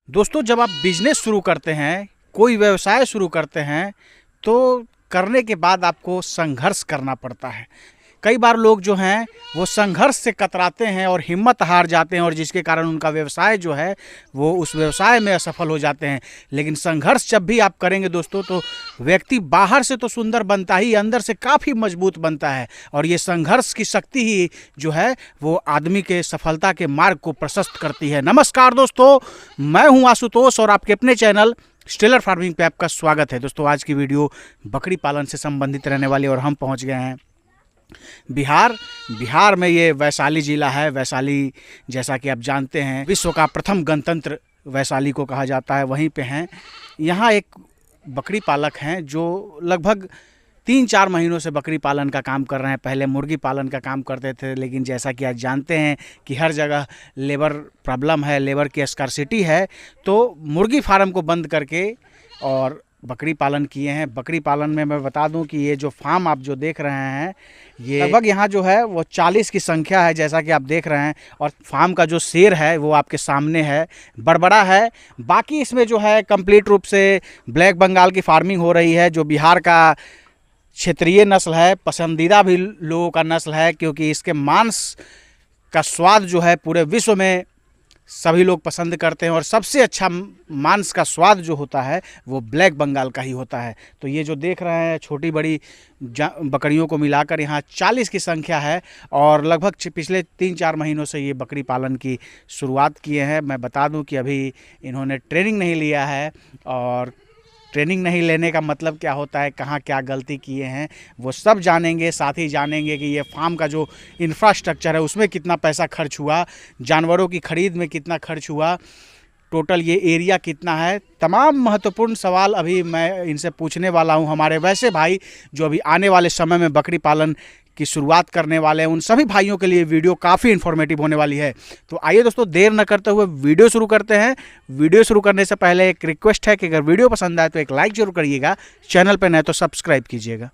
दोस्तों, जब आप बिजनेस शुरू करते हैं, कोई व्यवसाय शुरू करते हैं, तो करने के बाद आपको संघर्ष करना पड़ता है। कई बार लोग जो हैं वो संघर्ष से कतराते हैं और हिम्मत हार जाते हैं, और जिसके कारण उनका व्यवसाय जो है वो उस व्यवसाय में असफल हो जाते हैं। लेकिन संघर्ष जब भी आप करेंगे दोस्तों, तो व्यक्ति बाहर से तो सुंदर बनता ही, अंदर से काफ़ी मजबूत बनता है। और ये संघर्ष की शक्ति ही जो है वो आदमी के सफलता के मार्ग को प्रशस्त करती है। नमस्कार दोस्तों, मैं हूँ आशुतोष और आपके अपने चैनल स्टेलर फार्मिंग पे आपका स्वागत है। दोस्तों, आज की वीडियो बकरी पालन से संबंधित रहने वाली, और हम पहुँच गए हैं बिहार में। ये वैशाली जिला है। वैशाली, जैसा कि आप जानते हैं, विश्व का प्रथम गणतंत्र वैशाली को कहा जाता है। वहीं पे हैं, यहाँ एक बकरी पालक हैं जो लगभग 3-4 महीनों से बकरी पालन का काम कर रहे हैं। पहले मुर्गी पालन का काम करते थे, लेकिन जैसा कि आज जानते हैं कि हर जगह लेबर प्रॉब्लम है, लेबर की स्कार्सिटी है, तो मुर्गी फार्म को बंद करके और बकरी पालन किए हैं। बकरी पालन में मैं बता दूं कि ये जो फार्म आप जो देख रहे हैं, ये लगभग यहाँ जो है वो 40 की संख्या है, जैसा कि आप देख रहे हैं। और फार्म का जो शेर है वो आपके सामने है, बड़बड़ा है। बाकी इसमें जो है कंप्लीट रूप से ब्लैक बंगाल की फार्मिंग हो रही है, जो बिहार का क्षेत्रीय नस्ल है, पसंदीदा भी लोगों का नस्ल है, क्योंकि इसके मांस का स्वाद जो है पूरे विश्व में सभी लोग पसंद करते हैं। और सबसे अच्छा मांस का स्वाद जो होता है वो ब्लैक बंगाल का ही होता है। तो ये जो देख रहे हैं, छोटी बड़ी बकरियों को मिलाकर यहाँ 40 की संख्या है, और लगभग पिछले 3-4 महीनों से ये बकरी पालन की शुरुआत किए हैं। मैं बता दूं कि अभी इन्होंने ट्रेनिंग नहीं लिया है, और ट्रेनिंग नहीं लेने का मतलब क्या होता है, कहाँ क्या गलती किए हैं वो सब जानेंगे। साथ ही जानेंगे कि ये फार्म का जो इंफ्रास्ट्रक्चर है उसमें कितना पैसा खर्च हुआ, जानवरों की ख़रीद में कितना खर्च हुआ, टोटल ये एरिया कितना है। तमाम महत्वपूर्ण सवाल अभी मैं इनसे पूछने वाला हूँ। हमारे वैसे भाई जो अभी आने वाले समय में बकरी पालन की शुरुआत करने वाले हैं, उन सभी भाइयों के लिए वीडियो काफ़ी इन्फॉर्मेटिव होने वाली है। तो आइए दोस्तों, देर न करते हुए वीडियो शुरू करते हैं। वीडियो शुरू करने से पहले एक रिक्वेस्ट है कि अगर वीडियो पसंद आए तो एक लाइक जरूर करिएगा, चैनल पर नए तो सब्सक्राइब कीजिएगा।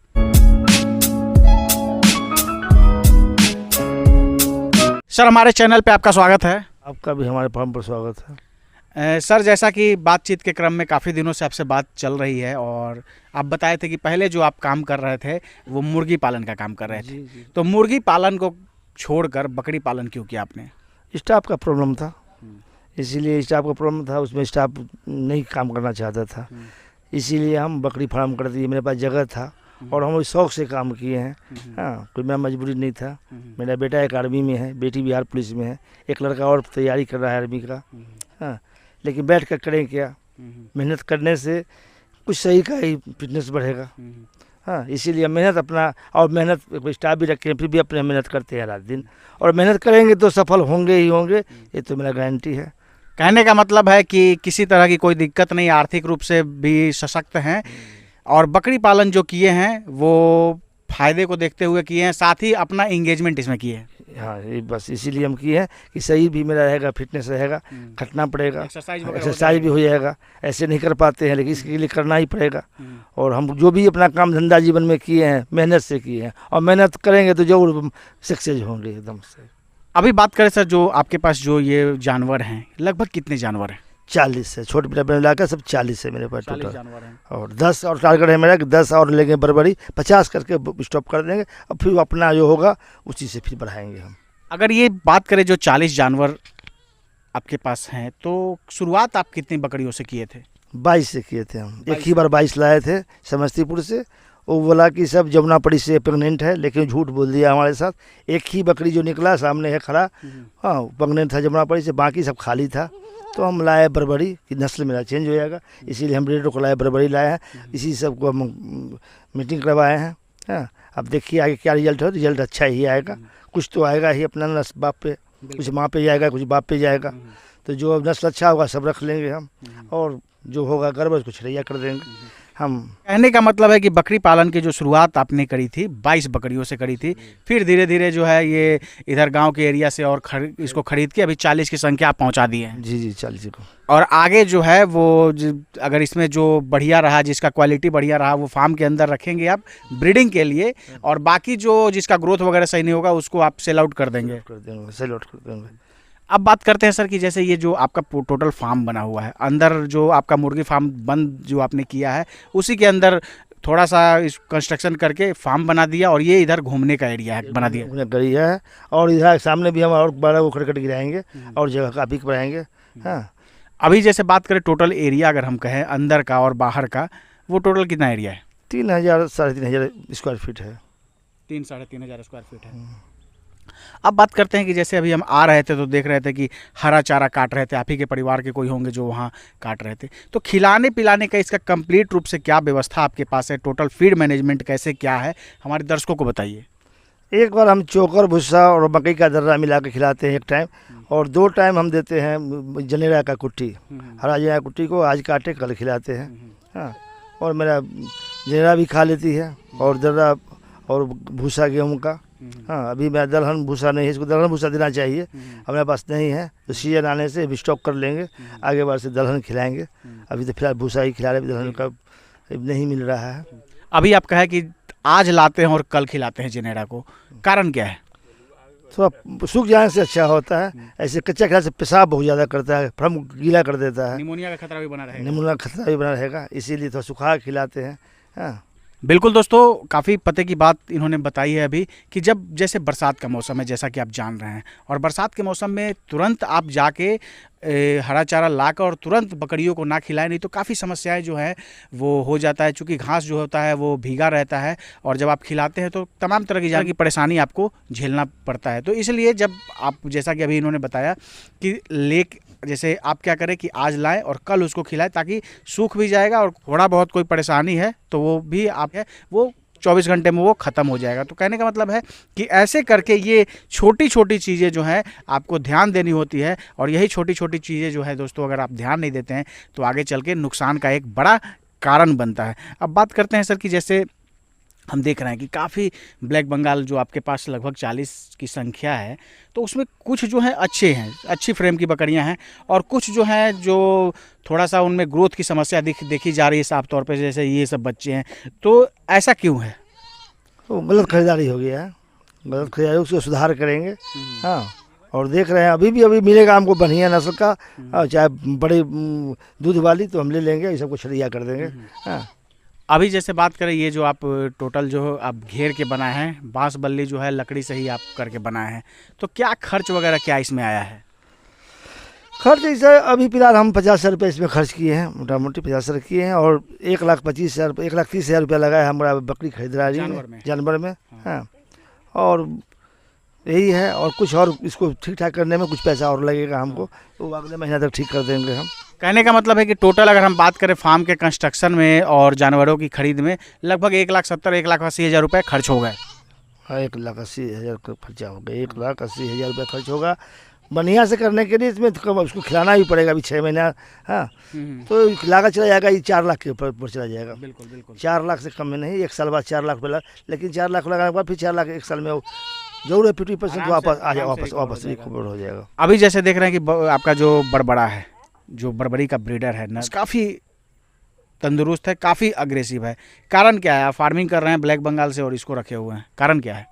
सर, हमारे चैनल पे आपका स्वागत है। आपका भी हमारे फार्म पर स्वागत है। सर, जैसा कि बातचीत के क्रम में काफ़ी दिनों से आपसे बात चल रही है, और आप बताए थे कि पहले जो आप काम कर रहे थे वो मुर्गी पालन का काम कर रहे थे। जी। तो मुर्गी पालन को छोड़कर बकरी पालन क्यों किया आपने? स्टाफ का प्रॉब्लम था, इसीलिए स्टाफ का प्रॉब्लम था, उसमें स्टाफ नहीं काम करना चाहता था, इसीलिए हम बकरी फार्म कर दिए। मेरे पास जगह था और हम शौक से काम किए हैं। हाँ, कोई मेरा मजबूरी नहीं था। मेरा बेटा एक आर्मी में है, बेटी बिहार पुलिस में है, एक लड़का और तैयारी कर रहा है आर्मी का। हाँ, लेकिन बैठ कर करें क्या, मेहनत करने से कुछ सही का ही फिटनेस बढ़ेगा। हाँ, इसीलिए मेहनत अपना, और मेहनत स्टाफ भी रखे हैं, फिर भी अपने मेहनत करते हैं रात दिन, और मेहनत करेंगे तो सफल होंगे ही होंगे, ये तो मेरा गारंटी है। कहने का मतलब है कि किसी तरह की कोई दिक्कत नहीं, आर्थिक रूप से भी सशक्त हैं, और बकरी पालन जो किए हैं वो फायदे को देखते हुए किए हैं, साथ ही अपना इंगेजमेंट इसमें किए हैं। हाँ, ये बस इसीलिए हम किए हैं कि सही भी मेरा रहेगा, फिटनेस रहेगा, खटना पड़ेगा, एक्सरसाइज भी हो जाएगा। ऐसे नहीं कर पाते हैं, लेकिन इसके लिए करना ही पड़ेगा। और हम जो भी अपना काम धंधा जीवन में किए हैं, मेहनत से किए हैं, और मेहनत करेंगे तो जरूर सक्सेस होंगे एकदम से। अभी बात करें सर, जो आपके पास जो ये जानवर हैं, लगभग कितने जानवर हैं? 40 है, छोटे बड़ा मिला सब 40 है मेरे पास टोटल जानवर हैं। और 10 और टारगेट है मेरा कि 10 और लेंगे बरबरी, 50 करके स्टॉप कर देंगे, और फिर अपना जो होगा उसी से फिर बढ़ाएंगे हम। अगर ये बात करें, जो 40 जानवर आपके पास हैं, तो शुरुआत आप कितनी बकरियों से किए थे? 22 से किए थे हम। एक ही बार 22 लाए थे समस्तीपुर से। वो बोला कि सब जमुनापड़ी से प्रेग्नेंट है, लेकिन झूठ बोल दिया हमारे साथ। एक ही बकरी जो निकला सामने है खड़ा, हाँ, प्रेग्नेंट था जमुनापड़ी से, बाकी सब खाली था। तो हम लाए बरबरी की, नस्ल मेरा चेंज हो जाएगा, इसीलिए हम ब्रीडर को लाए, बरबरी लाए हैं। इसी सब को हम मीटिंग करवाए हैं। हाँ, अब देखिए आगे क्या रिजल्ट हो। रिजल्ट अच्छा ही आएगा, कुछ तो आएगा ही। अपना नस्ल बाप पे, कुछ माँ पे जाएगा, कुछ बाप पे जाएगा। तो जो नस्ल अच्छा होगा सब रख लेंगे हम, और जो होगा गड़बड़ कुछ रैया कर देंगे हम। कहने का मतलब है कि बकरी पालन की जो शुरुआत आपने करी थी 22 बकरियों से करी थी, फिर धीरे धीरे जो है ये इधर गांव के एरिया से और इसको खरीद के अभी 40 की संख्या आप पहुंचा दी है। जी 40 को। और आगे जो है वो अगर इसमें जो बढ़िया रहा, जिसका क्वालिटी बढ़िया रहा, वो फार्म के अंदर रखेंगे आप ब्रीडिंग के लिए, और बाकी जो जिसका ग्रोथ वगैरह सही नहीं होगा उसको आप सेल आउट कर देंगे। सेल आउट कर देंगे। अब बात करते हैं सर कि जैसे ये जो आपका टोटल फार्म बना हुआ है, अंदर जो आपका मुर्गी फार्म बंद जो आपने किया है उसी के अंदर थोड़ा सा इस कंस्ट्रक्शन करके फार्म बना दिया और ये इधर घूमने का एरिया है बना दिया। उन्हें गई है और इधर सामने भी हम और बड़ा वो खड़खड़ गिराएंगे और जगह काफ़ी कराएंगे। हाँ, अभी जैसे बात करें टोटल एरिया अगर हम कहें अंदर का और बाहर का, वो टोटल कितना एरिया है? 3000 3,500 स्क्वायर फीट है। 3-3,500 स्क्वायर फीट है। अब बात करते हैं कि जैसे अभी हम आ रहे थे तो देख रहे थे कि हरा चारा काट रहे थे, आप ही के परिवार के कोई होंगे जो वहाँ काट रहे थे, तो खिलाने पिलाने का इसका कंप्लीट रूप से क्या व्यवस्था आपके पास है? टोटल फीड मैनेजमेंट कैसे क्या है, हमारे दर्शकों को बताइए। एक बार हम चोकर भूसा और मकई का दर्रा मिला के खिलाते हैं एक टाइम, और 2 टाइम हम देते हैं जनेरा का कुट्टी। हरा जनेरा कुट्टी को आज काटे कल खिलाते हैं। हाँ, और मेरा जनेरा भी खा लेती है और दर्रा और भूसा गेहूँ का। हाँ, अभी मेरा दलहन भूसा नहीं है, इसको दलहन भूसा देना चाहिए, हमारे पास नहीं है, तो सीजन आने से भी स्टॉक कर लेंगे, आगे बार से दलहन खिलाएंगे। अभी तो फिलहाल भूसा ही खिला रहे, दलहन का नहीं मिल रहा है। अभी आप कहे कि आज लाते हैं और कल खिलाते हैं जनेरा को, कारण क्या है? थोड़ा सूख जाने से अच्छा होता है, ऐसे कच्चा खिला से पेशाब बहुत ज़्यादा करता है, फर्म गीला कर देता है, निमोनिया का खतरा भी बना रहेगा। निमोनिया का खतरा भी बना रहेगा, इसीलिए थोड़ा सुखा के खिलाते हैं। हाँ, बिल्कुल दोस्तों, काफ़ी पते की बात इन्होंने बताई है अभी कि जब जैसे बरसात का मौसम है, जैसा कि आप जान रहे हैं, और बरसात के मौसम में तुरंत आप जाके हरा चारा लाकर और तुरंत बकरियों को ना खिलाएं, नहीं तो काफ़ी समस्याएं जो है वो हो जाता है, क्योंकि घास जो होता है वो भीगा रहता है और जब आप खिलाते हैं तो तमाम तरह की परेशानी आपको झेलना पड़ता है। तो इसलिए जब आप, जैसा कि अभी इन्होंने बताया कि जैसे आप क्या करें कि आज लाएं और कल उसको खिलाएं, ताकि सूख भी जाएगा और थोड़ा बहुत कोई परेशानी है तो वो भी आप है वो 24 घंटे में वो ख़त्म हो जाएगा। तो कहने का मतलब है कि ऐसे करके ये छोटी छोटी चीज़ें जो हैं आपको ध्यान देनी होती है, और यही छोटी छोटी चीज़ें जो है दोस्तों अगर आप ध्यान नहीं देते हैं तो आगे चल के नुकसान का एक बड़ा कारण बनता है। अब बात करते हैं सर कि जैसे हम देख रहे हैं कि काफ़ी ब्लैक बंगाल जो आपके पास लगभग 40 की संख्या है, तो उसमें कुछ जो है अच्छे हैं, अच्छी फ्रेम की बकरियां हैं, और कुछ जो हैं जो थोड़ा सा उनमें ग्रोथ की समस्या देखी जा रही है साफ तौर पे, जैसे ये सब बच्चे हैं। तो ऐसा क्यों है? तो गलत खरीदारी हो गया है, गलत खरीदारी, उसको सुधार करेंगे। हाँ, और देख रहे हैं अभी मिलेगा हमको बढ़िया नस्ल का, चाहे बड़े दूध वाली, तो हम ले लेंगे, ये सबको छड़िया कर देंगे। हाँ, अभी जैसे बात करें ये जो आप टोटल जो आप घेर के बनाए हैं, बांस बल्ली जो है लकड़ी से ही आप करके बनाए हैं, तो क्या खर्च वगैरह क्या इसमें आया है? खर्च ऐसा अभी फिलहाल हम 50,000 रुपये इसमें खर्च किए हैं, मोटा मोटी 50,000 किए हैं, और 1,25,000 1,30,000 रुपया लगा है हमारा बकरी खरीदारी जानवर में। हाँ, और यही है, और कुछ और इसको ठीक ठाक करने में कुछ पैसा और लगेगा हमको, तो अगले महीना तक ठीक कर देंगे हम। कहने का मतलब है कि टोटल अगर हम बात करें फार्म के कंस्ट्रक्शन में और जानवरों की खरीद में लगभग 1,70,000-1,80,000 रुपये खर्च हो गए। हाँ, 1,80,000 का खर्चा होगा, 1,80,000 रुपये खर्च होगा बढ़िया से करने के लिए। इसमें तो उसको खिलाना भी पड़ेगा अभी 6 महीना। हाँ, तो लागत चला जाएगा, ये 4 लाख के ऊपर चला जाएगा। बिल्कुल बिल्कुल, 4 लाख से कम में नहीं, 1 साल बाद 4 लाख रुपये, लेकिन 4 लाख लगाने के बाद फिर 4 लाख 1 साल में जरूर है 50% वापस आ जाएगा, वापस रिकवर हो जाएगा। अभी जैसे देख रहे हैं कि आपका जो बड़बड़ा है, जो बड़बड़ी का ब्रीडर है ना, काफ़ी तंदुरुस्त है, काफ़ी अग्रेसिव है। कारण क्या है? आप फार्मिंग कर रहे हैं ब्लैक बंगाल से और इसको रखे हुए हैं, कारण क्या है?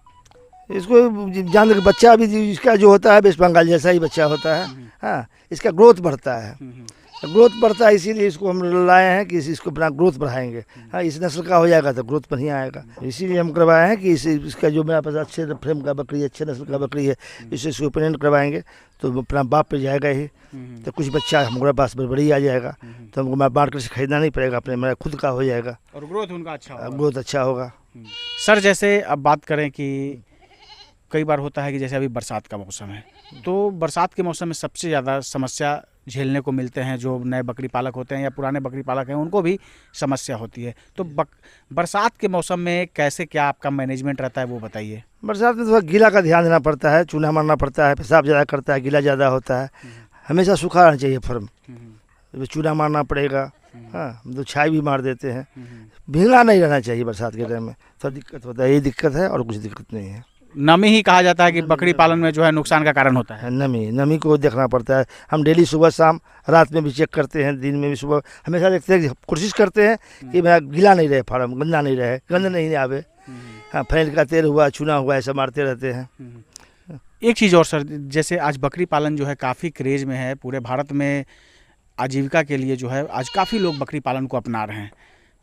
इसको जान के बच्चा भी इसका जो होता है वेस्ट बंगाल जैसा ही बच्चा होता है। हाँ, इसका ग्रोथ बढ़ता है, ग्रोथ बढ़ता है, इसीलिए इसको हम लाए हैं कि इसको अपना ग्रोथ बढ़ाएंगे। हाँ, इस नस्ल का हो जाएगा तो ग्रोथ बढ़िया आएगा, इसीलिए हम करवाए हैं कि इसका जो मेरे पास अच्छे फ्रेम का बकरी, अच्छे नस्ल का बकरी है, इसको प्रेगनेंट करवाएंगे तो अपना बाप पे जाएगा ही, तो कुछ बच्चा हमारे पास बड़ी आ जाएगा, तो हमको मार्केट से खरीदना नहीं पड़ेगा, अपने मेरा खुद का हो जाएगा और ग्रोथ उनका अच्छा होगा। ग्रोथ अच्छा होगा। सर जैसे अब बात करें कि कई बार होता है कि जैसे अभी बरसात का मौसम है, तो बरसात के मौसम में सबसे ज़्यादा समस्या झेलने को मिलते हैं जो नए बकरी पालक होते हैं या पुराने बकरी पालक हैं, उनको भी समस्या होती है। तो बरसात के मौसम में कैसे क्या आपका मैनेजमेंट रहता है वो बताइए। बरसात में थोड़ा गीला का ध्यान देना पड़ता है, चूना मारना पड़ता है, पेशाब ज़्यादा करता है, गीला ज़्यादा होता है, हमेशा सूखा रहना चाहिए फर्म, चूना मारना पड़ेगा। हाँ, तो छाई भी मार देते हैं, भीगा नहीं रहना चाहिए बरसात के टाइम में, थोड़ा दिक्कत होता है, यही दिक्कत है और कुछ दिक्कत नहीं है। नमी ही कहा जाता है कि बकरी पालन में जो है नुकसान का कारण होता है। नमी को देखना पड़ता है, हम डेली सुबह शाम रात में भी चेक करते हैं, दिन में भी सुबह हमेशा देखते हैं, कोशिश करते हैं कि मेरा गीला नहीं रहे फार्म, गंदा नहीं रहे, गंद नहीं आवे। हाँ, फैन का तेल हुआ, चूना हुआ, ऐसा मारते रहते हैं। एक चीज़ और सर, जैसे आज बकरी पालन जो है काफ़ी क्रेज़ में है, पूरे भारत में आजीविका के लिए जो है आज काफ़ी लोग बकरी पालन को अपना रहे हैं।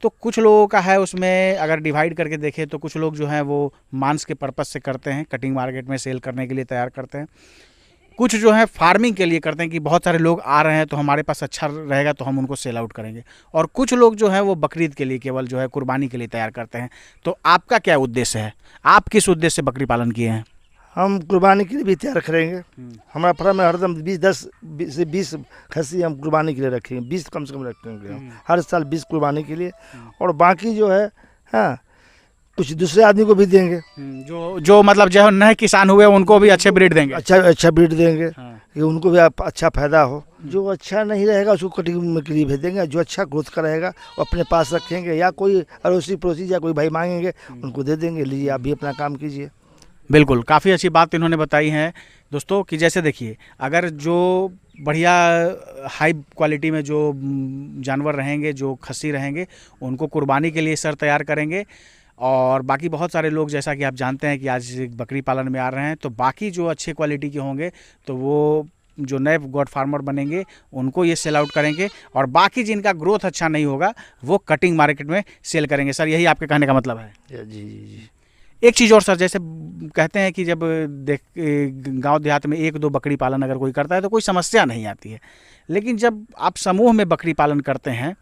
तो कुछ लोगों का है उसमें अगर डिवाइड करके देखें तो कुछ लोग जो हैं वो मांस के पर्पस से करते हैं, कटिंग मार्केट में सेल करने के लिए तैयार करते हैं। कुछ जो है फार्मिंग के लिए करते हैं कि बहुत सारे लोग आ रहे हैं तो हमारे पास अच्छा रहेगा तो हम उनको सेल आउट करेंगे। और कुछ लोग जो है वो बकरीद के लिए केवल जो है कुर्बानी के लिए तैयार करते हैं। तो आपका क्या उद्देश्य है? आप किस उद्देश्य से बकरी पालन किए हैं? हम कुर्बानी के लिए भी तैयार करेंगे। हमारा फार्म में हरदम 10 खस्सी हम कुर्बानी के लिए रखेंगे, 20 कम से कम रखेंगे हम हर साल 20 कुर्बानी के लिए। और बाकी जो है हाँ कुछ दूसरे आदमी को भी देंगे, जो मतलब जो नए किसान हुए उनको भी अच्छे ब्रीड देंगे, अच्छा ब्रीड देंगे। हाँ। कि उनको भी अच्छा फायदा हो। जो अच्छा नहीं रहेगा उसको कटिंग के लिए भेज देंगे, जो अच्छा ग्रोथ का रहेगा वो अपने पास रखेंगे, या कोई अड़ोसी पड़ोसी या कोई भाई मांगेंगे उनको दे देंगे, लीजिए आप भी अपना काम कीजिए। बिल्कुल, काफ़ी अच्छी बात इन्होंने बताई है दोस्तों कि जैसे देखिए अगर जो बढ़िया हाई क्वालिटी में जो जानवर रहेंगे, जो खस्सी रहेंगे, उनको कुर्बानी के लिए सर तैयार करेंगे। और बाकी बहुत सारे लोग जैसा कि आप जानते हैं कि आज बकरी पालन में आ रहे हैं, तो बाकी जो अच्छे क्वालिटी के होंगे तो वो जो नए गॉड फार्मर बनेंगे उनको ये सेल आउट करेंगे, और बाकी जिनका ग्रोथ अच्छा नहीं होगा वो कटिंग मार्केट में सेल करेंगे। सर यही आपके कहने का मतलब है? जी। एक चीज़ और सर, जैसे कहते हैं कि जब गांव देहात में 1-2 बकरी पालन अगर कोई करता है तो कोई समस्या नहीं आती है, लेकिन जब आप समूह में बकरी पालन करते हैं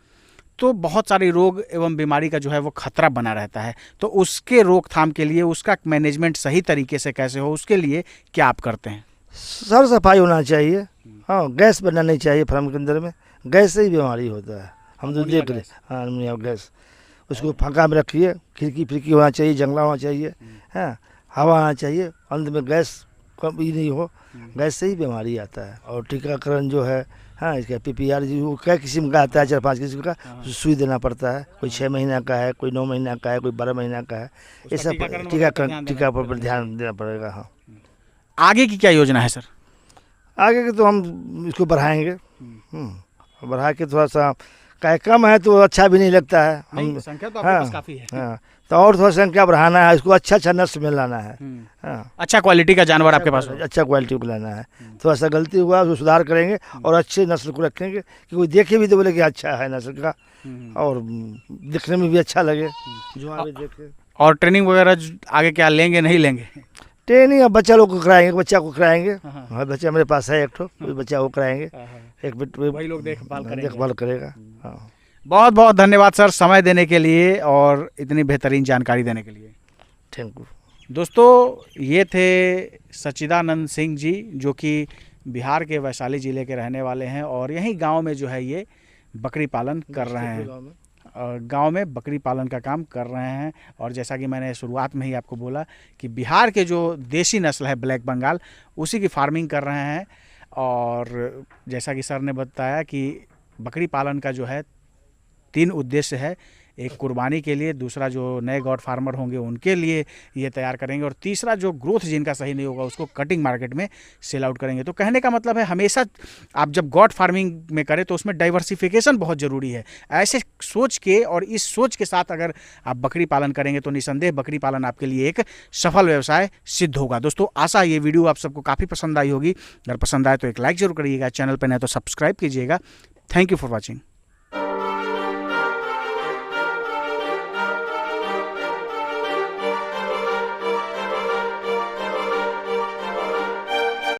तो बहुत सारे रोग एवं बीमारी का जो है वो खतरा बना रहता है। तो उसके रोकथाम के लिए उसका मैनेजमेंट सही तरीके से कैसे हो, उसके लिए क्या आप करते हैं? साफ सफाई होना चाहिए। हाँ, गैस बनना नहीं चाहिए फार्म के अंदर में, गैस से ही बीमारी होता है। हम तो देख रहे हाँ अमोनिया गैस, उसको फाँका में रखिए, खिड़की होना चाहिए, जंगला होना चाहिए, हाँ हवा आना चाहिए, अंत में गैस कभी नहीं हो, गैस से ही बीमारी आता है। और टीकाकरण जो है हाँ इसका PPR जो कई किस्म का आता है, 4-5 किस्म का सुई देना पड़ता है। कोई 6 महीना का है, कोई 9 महीना का है, कोई 12 महीना का है। ये सब टीका पर ध्यान देना पड़ेगा। हाँ, आगे की क्या योजना है सर? आगे के तो हम इसको बढ़ाएंगे, बढ़ा के थोड़ा सा काय कम है तो अच्छा भी नहीं लगता है। हम संख्या तो आपके पास काफी है। हाँ, तो और थोड़ा संख्या बढ़ाना है, इसको अच्छा नस्ल में लाना है। हाँ, अच्छा क्वालिटी का जानवर आपके पास हो। अच्छा क्वालिटी को लाना है। थोड़ा सा गलती हुआ उसको सुधार करेंगे और अच्छे नस्ल को रखेंगे कि कोई देखे भी तो बोले कि अच्छा है नस्ल का, और दिखने में भी अच्छा लगे जो आगे देखे। और ट्रेनिंग वगैरह आगे क्या लेंगे नहीं लेंगे? ट्रेनिंग अब बच्चा लोग को कराएंगे, बच्चा को कराएंगे। हाँ, बच्चा मेरे पास है एक ठो, बच्चा को कराएंगे, एक वही लोग देखभाल करेगा। हाँ, बहुत बहुत धन्यवाद सर समय देने के लिए और इतनी बेहतरीन जानकारी देने के लिए। थैंक यू दोस्तों, ये थे सच्चिदानंद सिंह जी जो कि बिहार के वैशाली ज़िले के रहने वाले हैं और यहीं गांव में जो है ये बकरी पालन कर रहे हैं, और गांव में बकरी पालन का काम कर रहे हैं। और जैसा कि मैंने शुरुआत में ही आपको बोला कि बिहार के जो देसी नस्ल है ब्लैक बंगाल, उसी की फार्मिंग कर रहे हैं। और जैसा कि सर ने बताया कि बकरी पालन का जो है 3 उद्देश्य है, एक कुर्बानी के लिए, दूसरा जो नए गॉड फार्मर होंगे उनके लिए ये तैयार करेंगे, और तीसरा जो ग्रोथ जिनका सही नहीं होगा उसको कटिंग मार्केट में सेल आउट करेंगे। तो कहने का मतलब है हमेशा आप जब गॉड फार्मिंग में करें तो उसमें डाइवर्सिफिकेशन बहुत ज़रूरी है। ऐसे सोच के और इस सोच के साथ अगर आप बकरी पालन करेंगे तो निसंदेह बकरी पालन आपके लिए एक सफल व्यवसाय सिद्ध होगा। दोस्तों, आशा ये वीडियो आप सबको काफ़ी पसंद आई होगी। अगर पसंद आए तो एक लाइक ज़रूर करिएगा, चैनल पर नहीं तो सब्सक्राइब कीजिएगा। Thank you for watching.